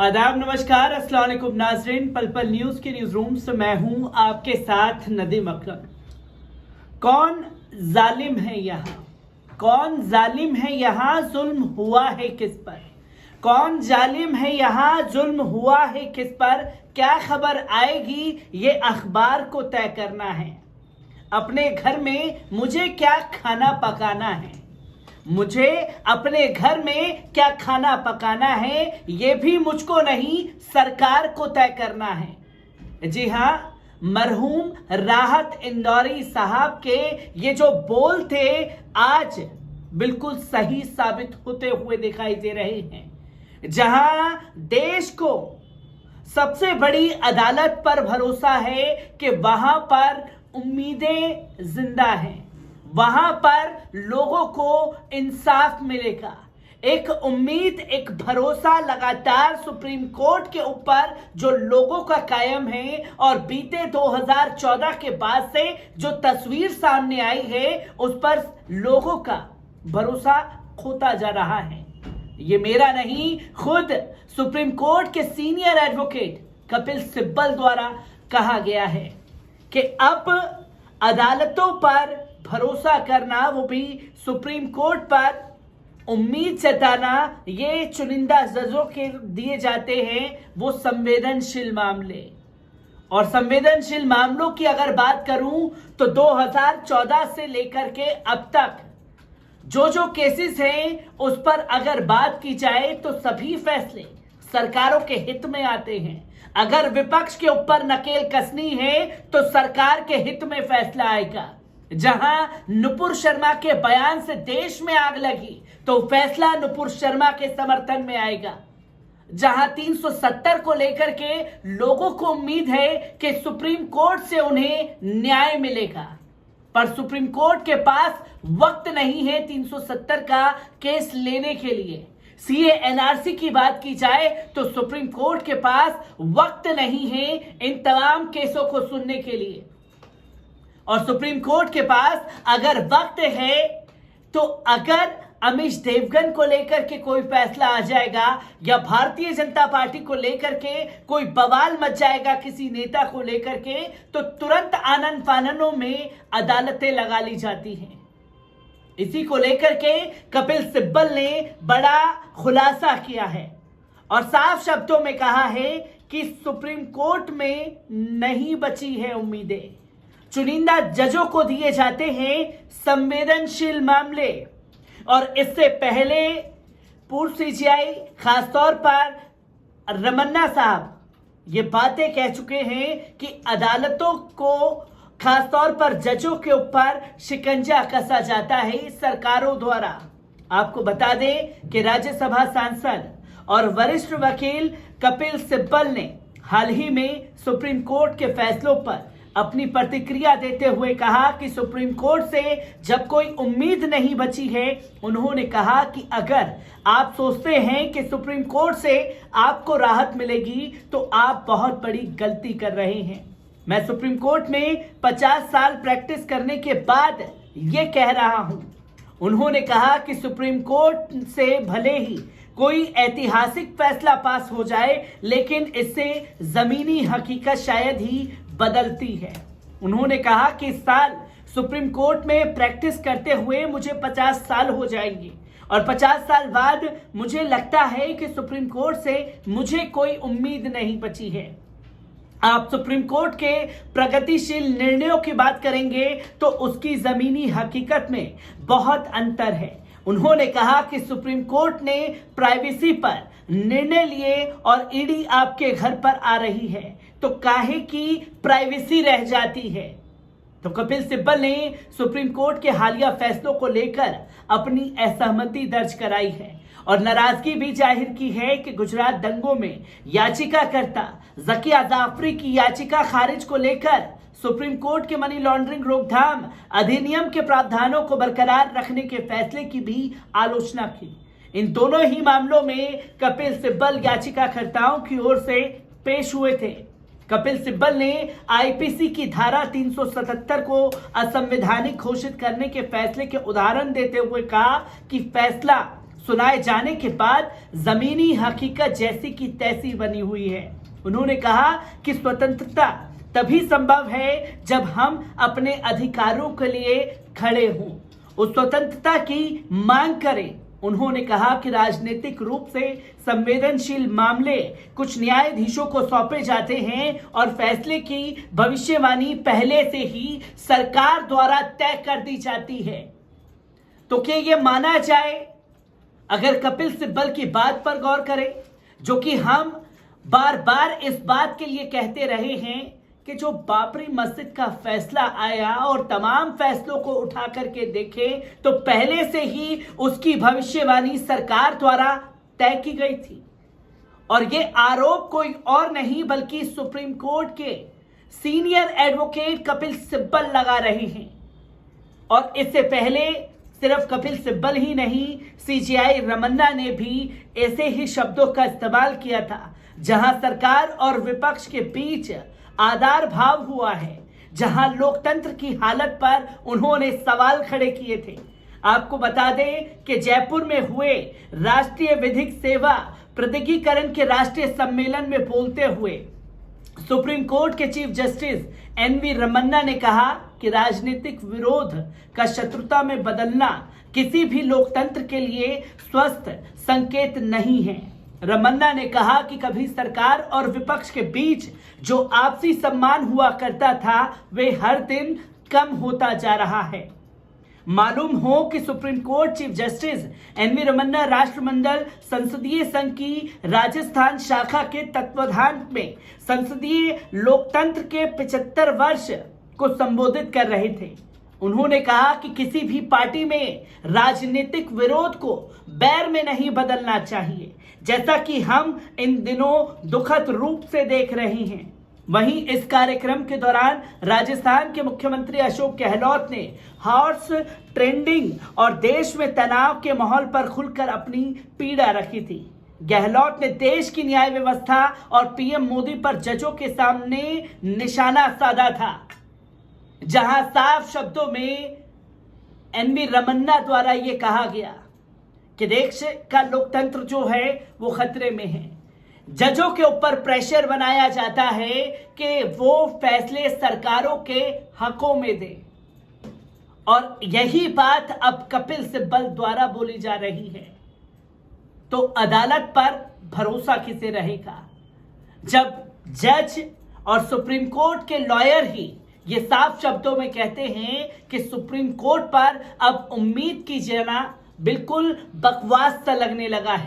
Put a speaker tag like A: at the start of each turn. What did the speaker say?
A: आदाब, नमस्कार, अस्सलाम वालेकुम नाज़रीन। पल पल न्यूज़ के न्यूज़ रूम से मैं हूं आपके साथ नदीम अकरम। कौन जालिम है यहाँ? कौन जालिम है यहाँ? जुल्म हुआ है किस पर? कौन जालिम है यहाँ? जुल्म हुआ है किस पर? क्या खबर आएगी ये अखबार को तय करना है। अपने घर में मुझे क्या खाना पकाना है, मुझे अपने घर में क्या खाना पकाना है, ये भी मुझको नहीं सरकार को तय करना है। जी हां, मरहूम राहत इंदौरी साहब के ये जो बोल थे आज बिल्कुल सही साबित होते हुए दिखाई दे रहे हैं। जहां देश को सबसे बड़ी अदालत पर भरोसा है कि वहां पर उम्मीदें जिंदा हैं, वहां पर लोगों को इंसाफ मिलेगा। एक उम्मीद, एक भरोसा लगातार सुप्रीम कोर्ट के ऊपर जो लोगों का कायम है और बीते 2014 के बाद से जो तस्वीर सामने आई है उस पर लोगों का भरोसा खोता जा रहा है। ये मेरा नहीं, खुद सुप्रीम कोर्ट के सीनियर एडवोकेट कपिल सिब्बल द्वारा कहा गया है कि अब अदालतों पर भरोसा करना, वो भी सुप्रीम कोर्ट पर उम्मीद जताना, ये चुनिंदा जजों के दिए जाते हैं वो संवेदनशील मामले। और संवेदनशील मामलों की अगर बात करूं तो 2014 से लेकर के अब तक जो केसेस हैं उस पर अगर बात की जाए तो सभी फैसले सरकारों के हित में आते हैं। अगर विपक्ष के ऊपर नकेल कसनी है तो सरकार के हित में फैसला आएगा। जहां नुपुर शर्मा के बयान से देश में आग लगी तो फैसला नुपुर शर्मा के समर्थन में आएगा। जहां 370 को लेकर के लोगों को उम्मीद है कि सुप्रीम कोर्ट से उन्हें न्याय मिलेगा, पर सुप्रीम कोर्ट के पास वक्त नहीं है 370 का केस लेने के लिए। सीए एनआरसी की बात की जाए तो सुप्रीम कोर्ट के पास वक्त नहीं है इन तमाम केसों को सुनने के लिए। और सुप्रीम कोर्ट के पास अगर वक्त है तो अगर अमीश देवगन को लेकर के कोई फैसला आ जाएगा या भारतीय जनता पार्टी को लेकर के कोई बवाल मच जाएगा किसी नेता को लेकर के, तो तुरंत आनन फाननों में अदालतें लगा ली जाती हैं। इसी को लेकर के कपिल सिब्बल ने बड़ा खुलासा किया है और साफ शब्दों में कहा है कि सुप्रीम कोर्ट में नहीं बची है उम्मीदें। चुनिंदा जजों को दिए जाते हैं संवेदनशील मामले। और इससे पहले पूर्व सीजीआई खासतौर पर रमन्ना साहब ये बातें कह चुके हैं कि अदालतों को खासतौर पर जजों के ऊपर शिकंजा कसा जाता है सरकारों द्वारा। आपको बता दें कि राज्यसभा सांसद और वरिष्ठ वकील कपिल सिब्बल ने हाल ही में सुप्रीम कोर्ट के फैसलों पर अपनी प्रतिक्रिया देते हुए कहा कि सुप्रीम कोर्ट से जब कोई उम्मीद नहीं बची है, उन्होंने कहा कि अगर आप सोचते हैं कि सुप्रीम कोर्ट से आपको राहत मिलेगी तो आप बहुत बड़ी गलती कर रहे हैं। मैं सुप्रीम कोर्ट में 50 साल प्रैक्टिस करने के बाद ये कह रहा हूं। उन्होंने कहा कि सुप्रीम कोर्ट से भले ही कोई ऐतिहासिक फैसला पास हो जाए, लेकिन इससे जमीनी हकीकत शायद ही बदलती है। उन्होंने कहा कि इस साल सुप्रीम कोर्ट में प्रैक्टिस करते हुए मुझे 50 साल हो जाएंगे और 50 साल बाद मुझे लगता है कि सुप्रीम कोर्ट से मुझे कोई उम्मीद नहीं बची है। आप सुप्रीम कोर्ट के प्रगतिशील निर्णयों की बात करेंगे तो उसकी जमीनी हकीकत में बहुत अंतर है। उन्होंने कहा कि सुप्रीम कोर्ट ने प्राइवेसी पर निर्णय लिए और ईडी आपके घर पर आ रही है तो काहे की प्राइवेसी रह जाती है। तो कपिल सिब्बल ने सुप्रीम कोर्ट के हालिया फैसलों को लेकर अपनी असहमति दर्ज कराई है और नाराजगी भी जाहिर की है कि गुजरात दंगों में याचिकाकर्ता ज़किया जाफरी की याचिका खारिज को लेकर सुप्रीम कोर्ट के मनी लॉन्ड्रिंग रोकथाम अधिनियम के प्रावधानों को बरकरार रखने के फैसले की भी आलोचना की। इन दोनों ही मामलों में कपिल सिब्बल याचिकाकर्ताओं की ओर से पेश हुए थे। कपिल सिब्बल ने आईपीसी की धारा 377 को असंवैधानिक घोषित करने के फैसले के उदाहरण देते हुए कहा कि फैसला सुनाए जाने के बाद जमीनी हकीकत जैसी की तैसी बनी हुई है। उन्होंने कहा कि स्वतंत्रता तभी संभव है जब हम अपने अधिकारों के लिए खड़े हों, उस स्वतंत्रता की मांग करें। उन्होंने कहा कि राजनीतिक रूप से संवेदनशील मामले कुछ न्यायाधीशों को सौंपे जाते हैं और फैसले की भविष्यवाणी पहले से ही सरकार द्वारा तय कर दी जाती है। तो क्या यह माना जाए, अगर कपिल सिब्बल की बात पर गौर करें, जो कि हम बार बार इस बात के लिए कहते रहे हैं कि जो बाबरी मस्जिद का फैसला आया और तमाम फैसलों को उठा करके देखें तो पहले से ही उसकी भविष्यवाणी सरकार द्वारा तय की गई थी। और ये आरोप कोई और नहीं बल्कि सुप्रीम कोर्ट के सीनियर एडवोकेट कपिल सिब्बल लगा रहे हैं। और इससे पहले सिर्फ कपिल सिब्बल ही नहीं, सीजेआई रमन्ना ने भी ऐसे ही शब्दों का इस्तेमाल किया था, जहां सरकार और विपक्ष के बीच आदार भाव हुआ है, जहां लोकतंत्र की हालत पर उन्होंने सवाल खड़े किए थे। आपको बता दें कि जयपुर में हुए राष्ट्रीय विधिक सेवा प्रधिकीकरण के राष्ट्रीय सम्मेलन में बोलते हुए सुप्रीम कोर्ट के चीफ जस्टिस एनवी रमन्ना ने कहा कि राजनीतिक विरोध का शत्रुता में बदलना किसी भी लोकतंत्र के लिए स्वस्थ संकेत नहीं है। रमन्ना ने कहा कि कभी सरकार और विपक्ष के बीच जो आपसी सम्मान हुआ करता था वे हर दिन कम होता जा रहा है। मालूम हो कि supreme court chief justice NV Ramana राष्ट्रमंडल संसदीय संघ की राजस्थान शाखा के तत्वाधान में संसदीय लोकतंत्र के 75 वर्ष को संबोधित कर रहे थे। उन्होंने कहा कि किसी भी पार्टी में राजनीतिक विरोध को बैर में नहीं बदलना चाहिए, जैसा कि हम इन दिनों दुखद रूप से देख रहे हैं। वहीं इस कार्यक्रम के दौरान राजस्थान के मुख्यमंत्री अशोक गहलोत ने हॉर्स ट्रेंडिंग और देश में तनाव के माहौल पर खुलकर अपनी पीड़ा रखी थी। गहलोत ने देश की न्याय व्यवस्था और पीएम मोदी पर जजों के सामने निशाना साधा था, जहां साफ शब्दों में एनवी रमन्ना द्वारा यह कहा गया कि देश का लोकतंत्र जो है वो खतरे में है। जजों के ऊपर प्रेशर बनाया जाता है कि वो फैसले सरकारों के हकों में दे, और यही बात अब कपिल सिब्बल द्वारा बोली जा रही है। तो अदालत पर भरोसा किसे रहेगा, जब जज और सुप्रीम कोर्ट के लॉयर ही ये साफ शब्दों में कहते हैं कि सुप्रीम कोर्ट पर अब उम्मीद की जाना बिल्कुल बकवास सा लगने लगा है।